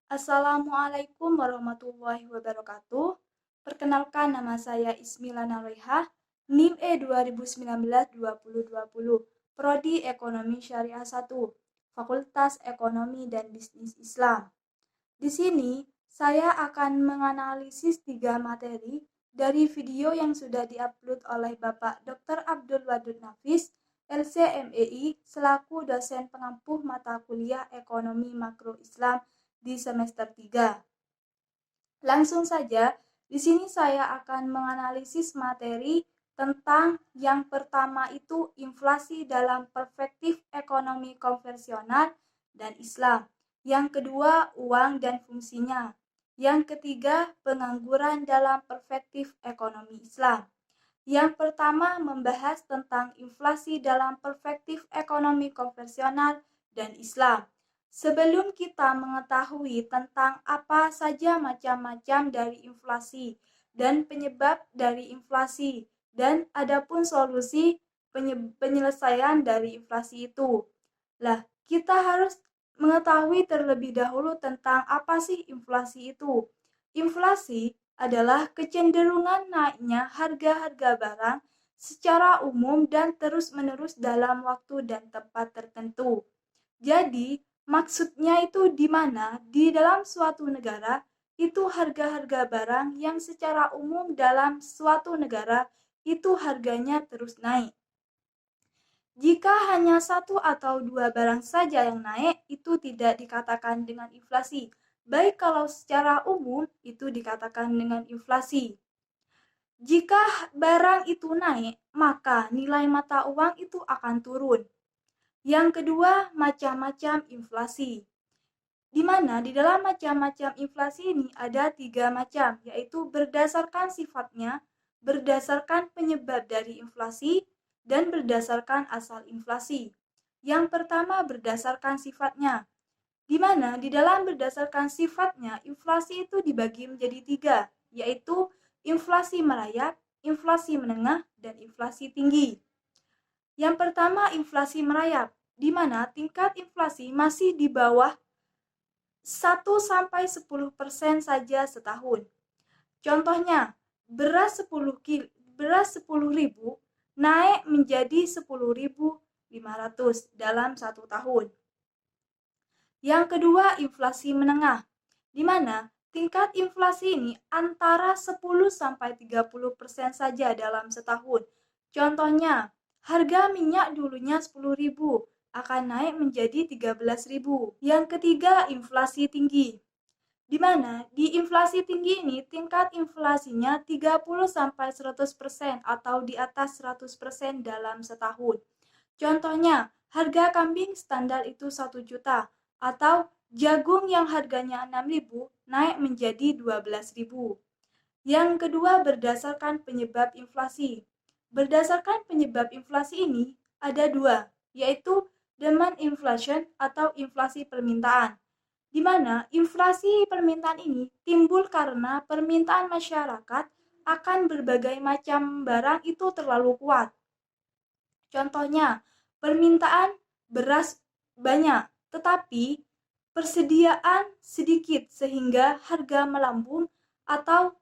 Assalamualaikum warahmatullahi wabarakatuh. Perkenalkan, nama saya Ismilana Royha, NIM E 2019-2020, Prodi Ekonomi Syariah 1, Fakultas Ekonomi dan Bisnis Islam. Di sini, saya akan menganalisis 3 materi dari video yang sudah diupload oleh Bapak Dr. Abdul Wadud Nafis, LCMEI, selaku dosen pengampu mata kuliah Ekonomi Makro Islam di semester 3. Langsung saja, di sini saya akan menganalisis materi tentang yang pertama itu inflasi dalam perspektif ekonomi konvensional dan Islam. Yang kedua, uang dan fungsinya. Yang ketiga, pengangguran dalam perspektif ekonomi Islam. Yang pertama membahas tentang inflasi dalam perspektif ekonomi konvensional dan Islam. Sebelum kita mengetahui tentang apa saja macam-macam dari inflasi dan penyebab dari inflasi dan adapun solusi penyelesaian dari inflasi itu. Kita harus mengetahui terlebih dahulu tentang apa sih inflasi itu. Inflasi adalah kecenderungan naiknya harga-harga barang secara umum dan terus-menerus dalam waktu dan tempat tertentu. Jadi, maksudnya itu di mana di dalam suatu negara itu harga-harga barang yang secara umum dalam suatu negara itu harganya terus naik. Jika hanya satu atau dua barang saja yang naik, itu tidak dikatakan dengan inflasi. Baik kalau secara umum itu dikatakan dengan inflasi. Jika barang itu naik, maka nilai mata uang itu akan turun. Yang kedua, macam-macam inflasi. Di mana di dalam macam-macam inflasi ini ada 3 macam, yaitu berdasarkan sifatnya, berdasarkan penyebab dari inflasi, dan berdasarkan asal inflasi. Yang pertama berdasarkan sifatnya, di mana di dalam berdasarkan sifatnya, inflasi itu dibagi menjadi 3, yaitu inflasi merayap, inflasi menengah, dan inflasi tinggi. Yang pertama inflasi merayap, di mana tingkat inflasi masih di bawah 1-10% saja setahun. Contohnya, beras 10.000 naik menjadi 10.500 dalam 1 tahun. Yang kedua, inflasi menengah, di mana tingkat inflasi ini antara 10-30% saja dalam setahun. Contohnya, harga minyak dulunya 10.000 akan naik menjadi 13.000. Yang ketiga, inflasi tinggi, di mana di inflasi tinggi ini tingkat inflasinya 30-100% atau di atas 100% dalam setahun. Contohnya, harga kambing standar itu 1 juta atau jagung yang harganya 6.000 naik menjadi 12.000. Yang kedua, berdasarkan penyebab inflasi. Berdasarkan penyebab inflasi ini ada 2, yaitu demand inflation atau inflasi permintaan, di mana inflasi permintaan ini timbul karena permintaan masyarakat akan berbagai macam barang itu terlalu kuat. Contohnya, permintaan beras banyak, tetapi persediaan sedikit sehingga harga melambung atau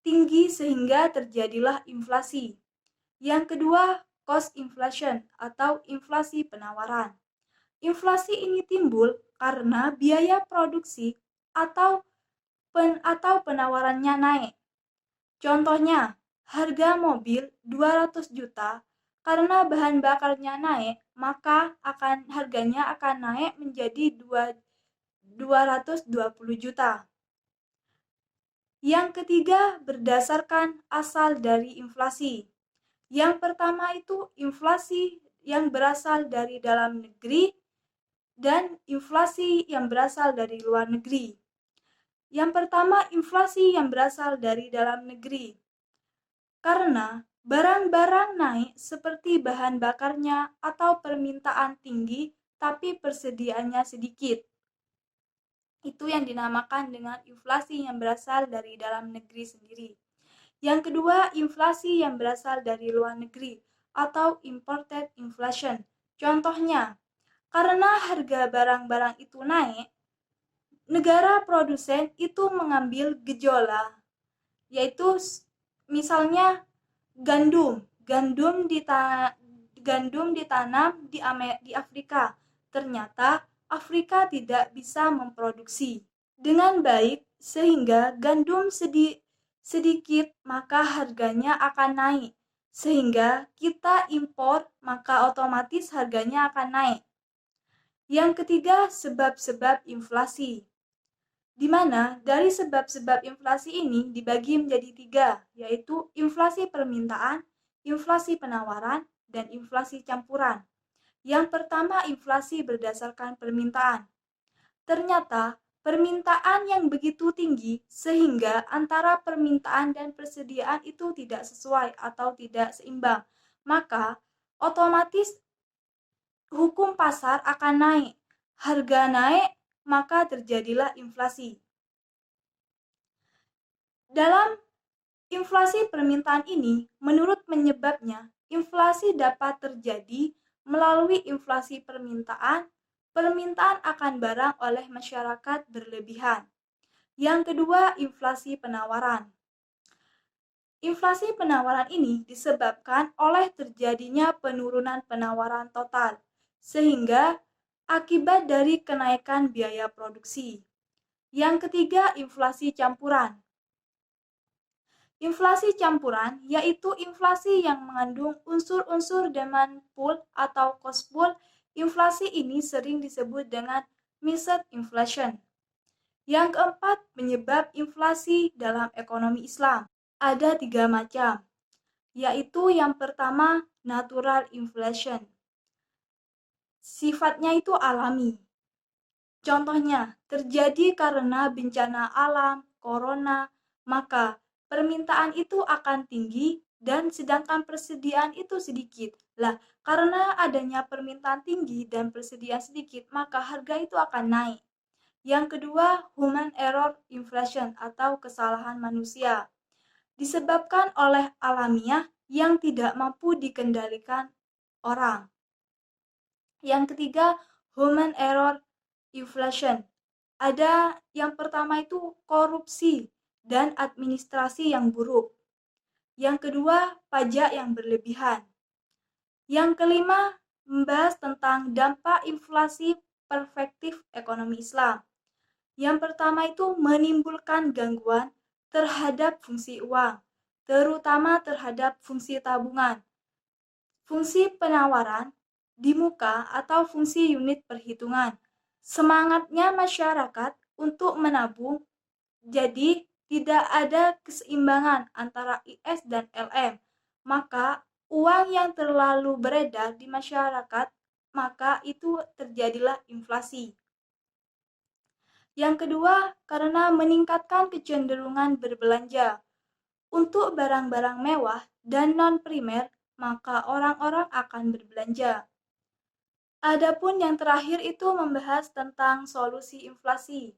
tinggi sehingga terjadilah inflasi. Yang kedua, cost inflation atau inflasi penawaran. Inflasi ini timbul karena biaya produksi atau penawarannya naik. Contohnya, harga mobil 200 juta karena bahan bakarnya naik, maka harganya akan naik menjadi 220 juta. Yang ketiga, berdasarkan asal dari inflasi. Yang pertama itu inflasi yang berasal dari dalam negeri dan inflasi yang berasal dari luar negeri. Yang pertama, inflasi yang berasal dari dalam negeri. Karena barang-barang naik seperti bahan bakarnya atau permintaan tinggi tapi persediaannya sedikit. Itu yang dinamakan dengan inflasi yang berasal dari dalam negeri sendiri. Yang kedua, inflasi yang berasal dari luar negeri atau imported inflation. Contohnya, karena harga barang-barang itu naik, negara produsen itu mengambil gejolak, yaitu misalnya gandum. Gandum ditanam di Afrika. Ternyata Afrika tidak bisa memproduksi dengan baik sehingga gandum sedikit maka harganya akan naik. Sehingga kita impor maka otomatis harganya akan naik. Yang ketiga, sebab-sebab inflasi. Di mana dari sebab-sebab inflasi ini dibagi menjadi 3, yaitu inflasi permintaan, inflasi penawaran, dan inflasi campuran. Yang pertama, inflasi berdasarkan permintaan. Ternyata permintaan yang begitu tinggi sehingga antara permintaan dan persediaan itu tidak sesuai atau tidak seimbang. Maka otomatis hukum pasar akan naik. Harga naik, maka terjadilah inflasi. Dalam inflasi permintaan ini, menurut penyebabnya, inflasi dapat terjadi melalui inflasi permintaan. Permintaan akan barang oleh masyarakat berlebihan. Yang kedua, inflasi penawaran. Inflasi penawaran ini disebabkan oleh terjadinya penurunan penawaran total, sehingga akibat dari kenaikan biaya produksi. Yang ketiga, inflasi campuran. Inflasi campuran yaitu inflasi yang mengandung unsur-unsur demand pull atau cost pull. Inflasi ini sering disebut dengan mixed inflation. Yang keempat, penyebab inflasi dalam ekonomi Islam. Ada 3 macam, yaitu yang pertama, natural inflation. Sifatnya itu alami. Contohnya, terjadi karena bencana alam, corona, maka permintaan itu akan tinggi dan sedangkan persediaan itu sedikit. Lah, karena adanya permintaan tinggi dan persediaan sedikit, maka harga itu akan naik. Yang kedua, human error inflation atau kesalahan manusia. Disebabkan oleh alamiah yang tidak mampu dikendalikan orang. Yang ketiga, human error inflation. Ada yang pertama itu korupsi dan administrasi yang buruk. Yang kedua, pajak yang berlebihan. Yang kelima, membahas tentang dampak inflasi perspektif ekonomi Islam. Yang pertama itu menimbulkan gangguan terhadap fungsi uang, terutama terhadap fungsi tabungan, fungsi penawaran di muka atau fungsi unit perhitungan. Semangatnya masyarakat untuk menabung, jadi tidak ada keseimbangan antara IS dan LM. Maka uang yang terlalu beredar di masyarakat, maka itu terjadilah inflasi. Yang kedua, karena meningkatkan kecenderungan berbelanja. Untuk barang-barang mewah dan non-primer, maka orang-orang akan berbelanja. Adapun yang terakhir itu membahas tentang solusi inflasi.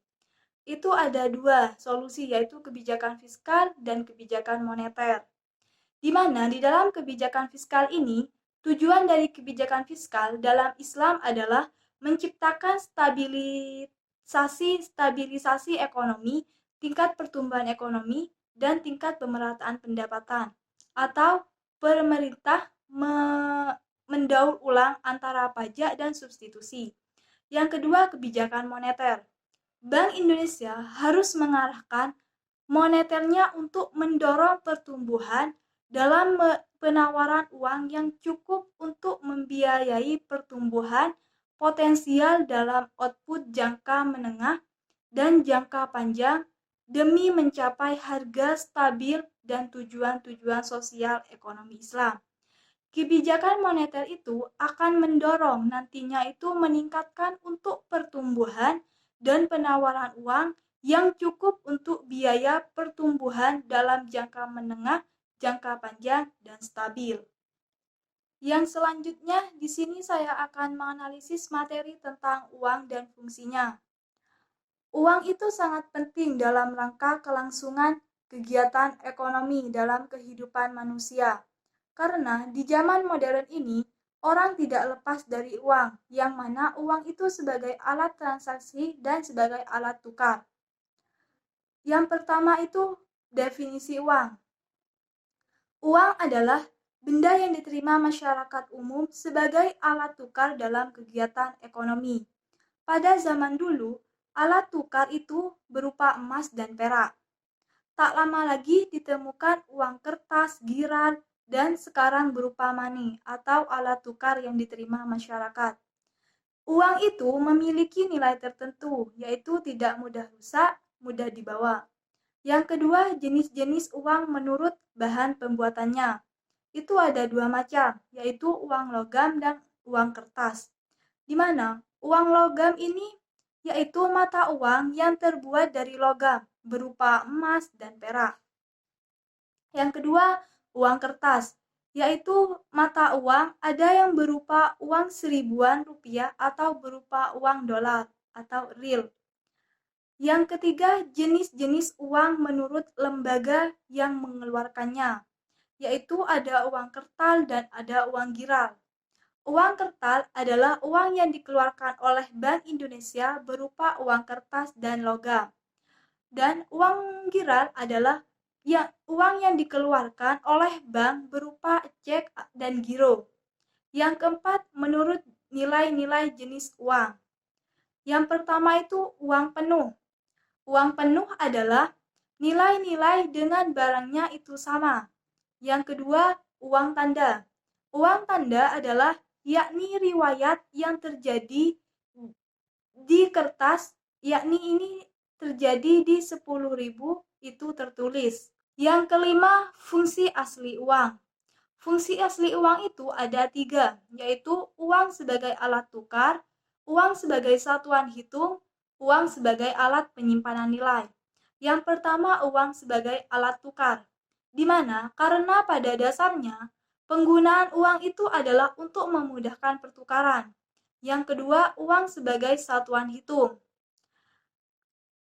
Itu ada 2 solusi, yaitu kebijakan fiskal dan kebijakan moneter. Di mana di dalam kebijakan fiskal ini, tujuan dari kebijakan fiskal dalam Islam adalah menciptakan stabilisasi ekonomi, tingkat pertumbuhan ekonomi, dan tingkat pemerataan pendapatan. Atau pemerintah mendaur ulang antara pajak dan substitusi. Yang kedua, kebijakan moneter. Bank Indonesia harus mengarahkan moneternya untuk mendorong pertumbuhan dalam penawaran uang yang cukup untuk membiayai pertumbuhan potensial dalam output jangka menengah dan jangka panjang demi mencapai harga stabil dan tujuan-tujuan sosial ekonomi Islam. Kebijakan moneter itu akan mendorong nantinya itu meningkatkan untuk pertumbuhan dan penawaran uang yang cukup untuk biaya pertumbuhan dalam jangka menengah, jangka panjang, dan stabil. Yang selanjutnya, di sini saya akan menganalisis materi tentang uang dan fungsinya. Uang itu sangat penting dalam rangka kelangsungan kegiatan ekonomi dalam kehidupan manusia. Karena di zaman modern ini, orang tidak lepas dari uang, yang mana uang itu sebagai alat transaksi dan sebagai alat tukar. Yang pertama itu definisi uang. Uang adalah benda yang diterima masyarakat umum sebagai alat tukar dalam kegiatan ekonomi. Pada zaman dulu, alat tukar itu berupa emas dan perak. Tak lama lagi ditemukan uang kertas, giral, dan sekarang berupa money atau alat tukar yang diterima masyarakat. Uang itu memiliki nilai tertentu, yaitu tidak mudah rusak, mudah dibawa. Yang kedua, jenis-jenis uang menurut bahan pembuatannya. Itu ada dua macam, yaitu uang logam dan uang kertas. Di mana uang logam ini yaitu mata uang yang terbuat dari logam, berupa emas dan perak. Yang kedua, uang kertas, yaitu mata uang ada yang berupa uang seribuan rupiah atau berupa uang dolar atau real. Yang ketiga, jenis-jenis uang menurut lembaga yang mengeluarkannya, yaitu ada uang kertal dan ada uang giral. Uang kertal adalah uang yang dikeluarkan oleh Bank Indonesia berupa uang kertas dan logam. Dan uang giral adalah uang yang dikeluarkan oleh bank berupa cek dan giro. Yang keempat, menurut nilai-nilai jenis uang. Yang pertama itu uang penuh. Uang penuh adalah nilai-nilai dengan barangnya itu sama. Yang kedua, uang tanda. Uang tanda adalah yakni riwayat yang terjadi di kertas, yakni ini terjadi di 10.000 itu tertulis. Yang kelima, fungsi asli uang. Fungsi asli uang itu ada 3, yaitu uang sebagai alat tukar, uang sebagai satuan hitung, uang sebagai alat penyimpanan nilai. Yang pertama, uang sebagai alat tukar, di mana karena pada dasarnya penggunaan uang itu adalah untuk memudahkan pertukaran. Yang kedua, uang sebagai satuan hitung.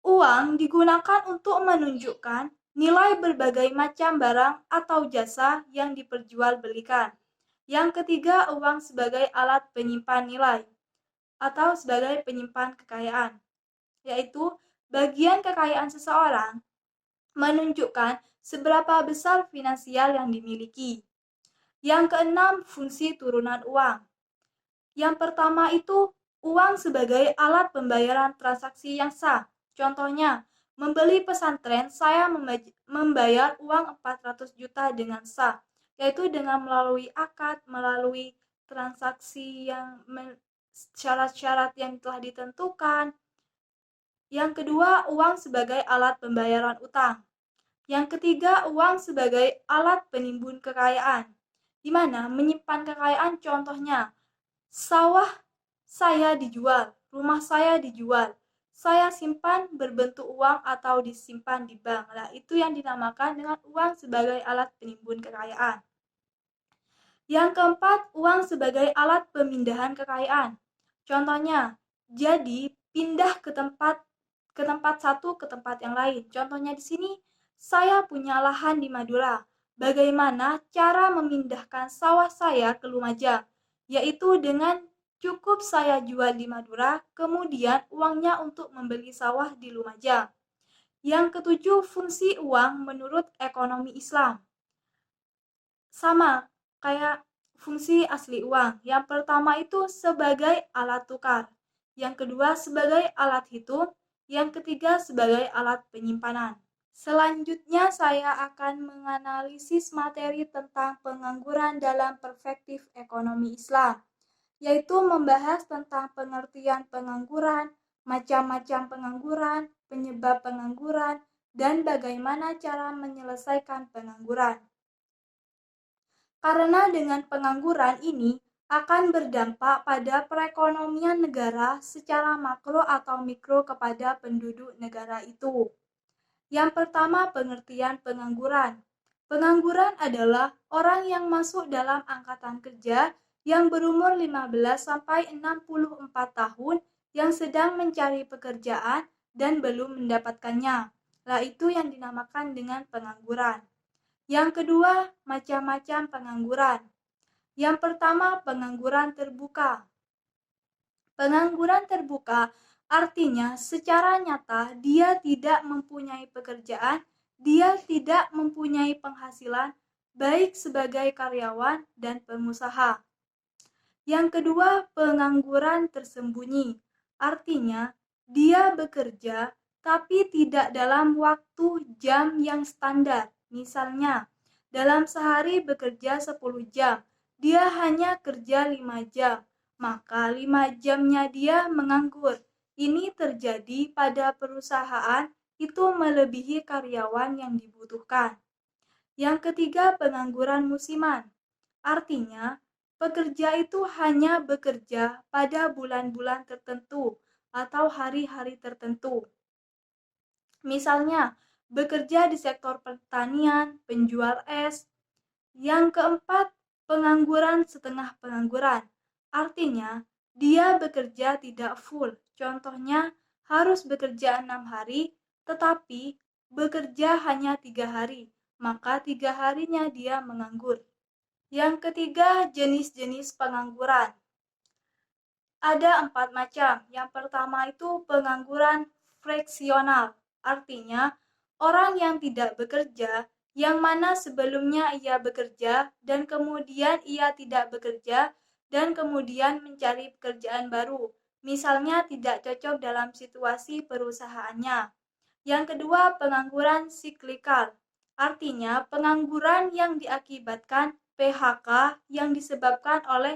Uang digunakan untuk menunjukkan nilai berbagai macam barang atau jasa yang diperjualbelikan. Yang ketiga, uang sebagai alat penyimpan nilai atau sebagai penyimpan kekayaan, yaitu bagian kekayaan seseorang menunjukkan seberapa besar finansial yang dimiliki. Yang keenam, fungsi turunan uang. Yang pertama itu uang sebagai alat pembayaran transaksi yang sah. Contohnya, membeli pesantren saya membayar uang 400 juta dengan sah, yaitu dengan melalui akad, melalui transaksi yang syarat-syarat yang telah ditentukan. Yang kedua, uang sebagai alat pembayaran utang. Yang ketiga, uang sebagai alat penimbun kekayaan, di mana menyimpan kekayaan contohnya, sawah saya dijual, rumah saya dijual, saya simpan berbentuk uang atau disimpan di bank. Nah, itu yang dinamakan dengan uang sebagai alat penimbun kekayaan. Yang keempat, uang sebagai alat pemindahan kekayaan. Contohnya, jadi pindah ke tempat satu ke tempat yang lain. Contohnya di sini, saya punya lahan di Madura. Bagaimana cara memindahkan sawah saya ke Lumajang? Yaitu dengan cukup saya jual di Madura, kemudian uangnya untuk membeli sawah di Lumajang. Yang ketujuh, fungsi uang menurut ekonomi Islam. Sama kayak fungsi asli uang. Yang pertama itu sebagai alat tukar. Yang kedua sebagai alat hitung. Yang ketiga sebagai alat penyimpanan. Selanjutnya saya akan menganalisis materi tentang pengangguran dalam perspektif ekonomi Islam, yaitu membahas tentang pengertian pengangguran, macam-macam pengangguran, penyebab pengangguran, dan bagaimana cara menyelesaikan pengangguran. Karena dengan pengangguran ini akan berdampak pada perekonomian negara secara makro atau mikro kepada penduduk negara itu. Yang pertama, pengertian pengangguran. Pengangguran adalah orang yang masuk dalam angkatan kerja yang berumur 15 sampai 64 tahun yang sedang mencari pekerjaan dan belum mendapatkannya. Lah itu yang dinamakan dengan pengangguran. Yang kedua, macam-macam pengangguran. Yang pertama, pengangguran terbuka. Pengangguran terbuka artinya secara nyata dia tidak mempunyai pekerjaan, dia tidak mempunyai penghasilan, baik sebagai karyawan dan pengusaha. Yang kedua, pengangguran tersembunyi. Artinya, dia bekerja tapi tidak dalam waktu jam yang standar. Misalnya, dalam sehari bekerja 10 jam, dia hanya kerja 5 jam, maka 5 jamnya dia menganggur. Ini terjadi pada perusahaan itu melebihi karyawan yang dibutuhkan. Yang ketiga, pengangguran musiman. Artinya, pekerja itu hanya bekerja pada bulan-bulan tertentu atau hari-hari tertentu. Misalnya, bekerja di sektor pertanian, penjual es. Yang keempat, pengangguran setengah pengangguran. Artinya, dia bekerja tidak full. Contohnya, harus bekerja 6 hari, tetapi bekerja hanya 3 hari. Maka 3 harinya dia menganggur. Yang ketiga, jenis-jenis pengangguran. Ada 4 macam. Yang pertama itu pengangguran friksional. Artinya, orang yang tidak bekerja, yang mana sebelumnya ia bekerja dan kemudian ia tidak bekerja dan kemudian mencari pekerjaan baru. Misalnya tidak cocok dalam situasi perusahaannya. Yang kedua, pengangguran siklikal. Artinya, pengangguran yang diakibatkan PHK yang disebabkan oleh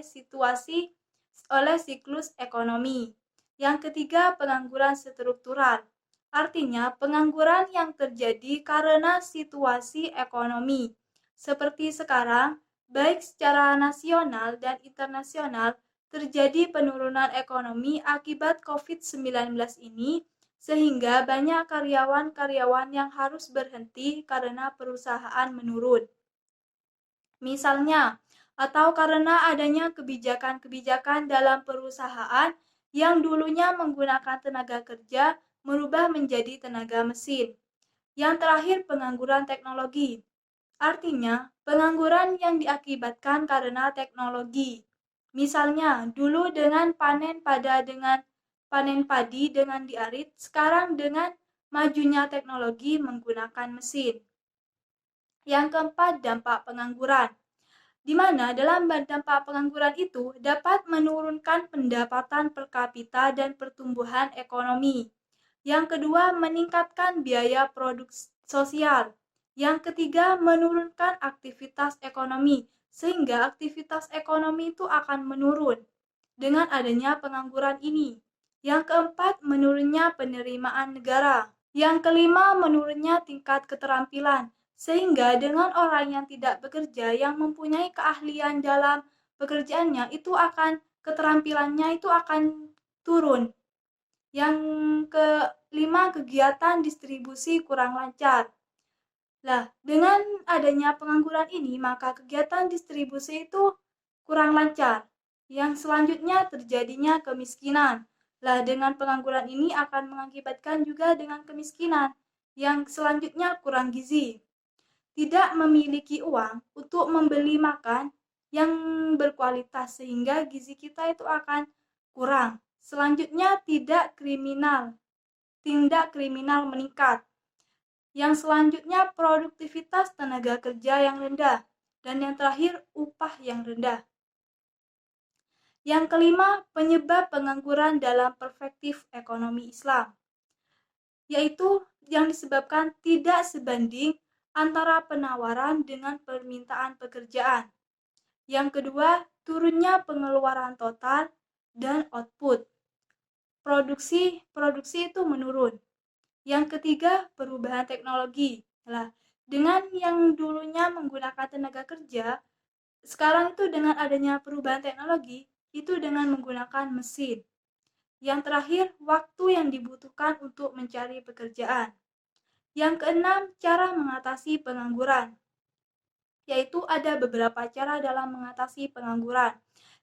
siklus ekonomi. Yang ketiga, pengangguran struktural. Artinya, pengangguran yang terjadi karena situasi ekonomi. Seperti sekarang, baik secara nasional dan internasional, terjadi penurunan ekonomi akibat COVID-19 ini, sehingga banyak karyawan-karyawan yang harus berhenti karena perusahaan menurun. Misalnya, atau karena adanya kebijakan-kebijakan dalam perusahaan yang dulunya menggunakan tenaga kerja merubah menjadi tenaga mesin. Yang terakhir, pengangguran teknologi. Artinya, pengangguran yang diakibatkan karena teknologi. Misalnya, dulu dengan panen padi dengan diarit, sekarang dengan majunya teknologi menggunakan mesin. Yang keempat, dampak pengangguran, di mana dalam dampak pengangguran itu dapat menurunkan pendapatan per kapita dan pertumbuhan ekonomi. Yang kedua, meningkatkan biaya produk sosial. Yang ketiga, menurunkan aktivitas ekonomi, sehingga aktivitas ekonomi itu akan menurun dengan adanya pengangguran ini. Yang keempat, menurunnya penerimaan negara. Yang kelima, menurunnya tingkat keterampilan, sehingga dengan orang yang tidak bekerja, yang mempunyai keahlian dalam pekerjaannya, itu akan keterampilannya itu akan turun. Yang kelima, kegiatan distribusi kurang lancar. Nah, dengan adanya pengangguran ini, maka kegiatan distribusi itu kurang lancar. Yang selanjutnya terjadinya kemiskinan. Lah, dengan pengangguran ini akan mengakibatkan juga dengan kemiskinan. Yang selanjutnya kurang gizi. Tidak memiliki uang untuk membeli makan yang berkualitas sehingga gizi kita itu akan kurang. Selanjutnya tindak kriminal meningkat. Yang selanjutnya produktivitas tenaga kerja yang rendah. Dan yang terakhir upah yang rendah. Yang kelima, penyebab pengangguran dalam perspektif ekonomi Islam, yaitu yang disebabkan tidak sebanding antara penawaran dengan permintaan pekerjaan. Yang kedua, turunnya pengeluaran total dan output. Produksi itu menurun. Yang ketiga, perubahan teknologi. Nah, dengan yang dulunya menggunakan tenaga kerja, sekarang itu dengan adanya perubahan teknologi, itu dengan menggunakan mesin. Yang terakhir, waktu yang dibutuhkan untuk mencari pekerjaan. Yang keenam, cara mengatasi pengangguran, yaitu ada beberapa cara dalam mengatasi pengangguran.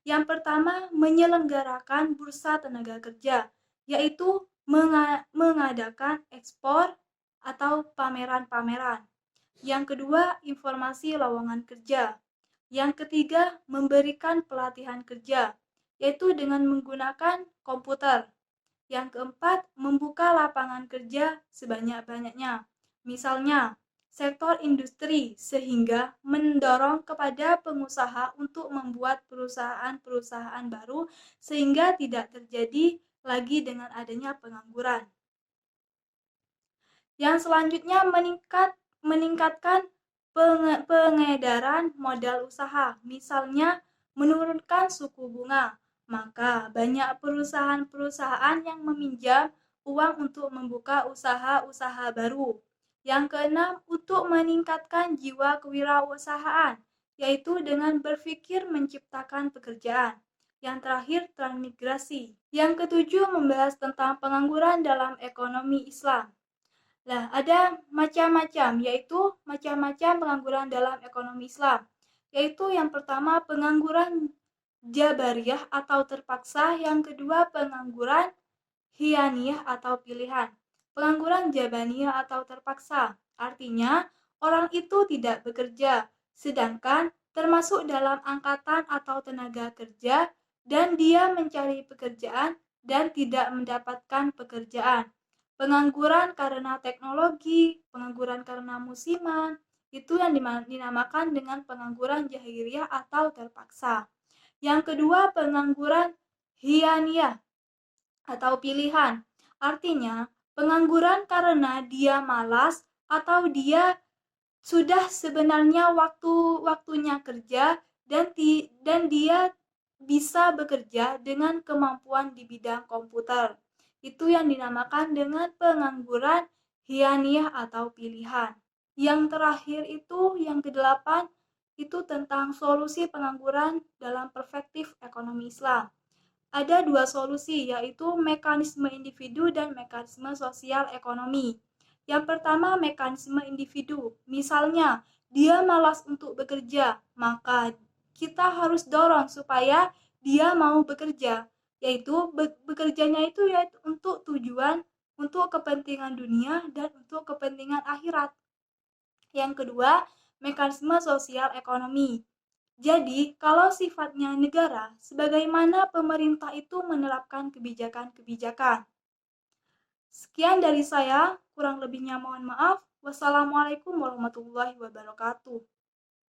Yang pertama, menyelenggarakan bursa tenaga kerja, yaitu mengadakan ekspor atau pameran-pameran. Yang kedua, informasi lowongan kerja. Yang ketiga, memberikan pelatihan kerja, yaitu dengan menggunakan komputer. Yang keempat, membuka lapangan kerja sebanyak-banyaknya. Misalnya, sektor industri sehingga mendorong kepada pengusaha untuk membuat perusahaan-perusahaan baru sehingga tidak terjadi lagi dengan adanya pengangguran. Yang selanjutnya meningkatkan pengedaran modal usaha, misalnya menurunkan suku bunga. Maka banyak perusahaan-perusahaan yang meminjam uang untuk membuka usaha-usaha baru. Yang keenam, untuk meningkatkan jiwa kewirausahaan, yaitu dengan berpikir menciptakan pekerjaan. Yang terakhir, transmigrasi. Yang ketujuh, membahas tentang pengangguran dalam ekonomi Islam. Nah, ada macam-macam, yaitu macam-macam pengangguran dalam ekonomi Islam. Yaitu yang pertama pengangguran jabariyah atau terpaksa, yang kedua pengangguran hianiyah atau pilihan. Pengangguran jabaniyah atau terpaksa, artinya orang itu tidak bekerja, sedangkan termasuk dalam angkatan atau tenaga kerja dan dia mencari pekerjaan dan tidak mendapatkan pekerjaan. Pengangguran karena teknologi, pengangguran karena musiman, itu yang dinamakan dengan pengangguran jahiliyah atau terpaksa. Yang kedua, pengangguran hianiyah atau pilihan. Artinya, pengangguran karena dia malas atau dia sudah sebenarnya waktunya kerja dan dia bisa bekerja dengan kemampuan di bidang komputer. Itu yang dinamakan dengan pengangguran hianiyah atau pilihan. Yang terakhir itu yang kedelapan itu tentang solusi pengangguran dalam perspektif ekonomi Islam. Ada dua solusi, yaitu mekanisme individu dan mekanisme sosial ekonomi. Yang pertama, mekanisme individu. Misalnya, dia malas untuk bekerja, maka kita harus dorong supaya dia mau bekerja, yaitu bekerjanya itu yaitu untuk tujuan, untuk kepentingan dunia dan untuk kepentingan akhirat. Yang kedua, mekanisme sosial ekonomi. Jadi, kalau sifatnya negara, sebagaimana pemerintah itu menerapkan kebijakan-kebijakan. Sekian dari saya, kurang lebihnya mohon maaf. Wassalamualaikum warahmatullahi wabarakatuh.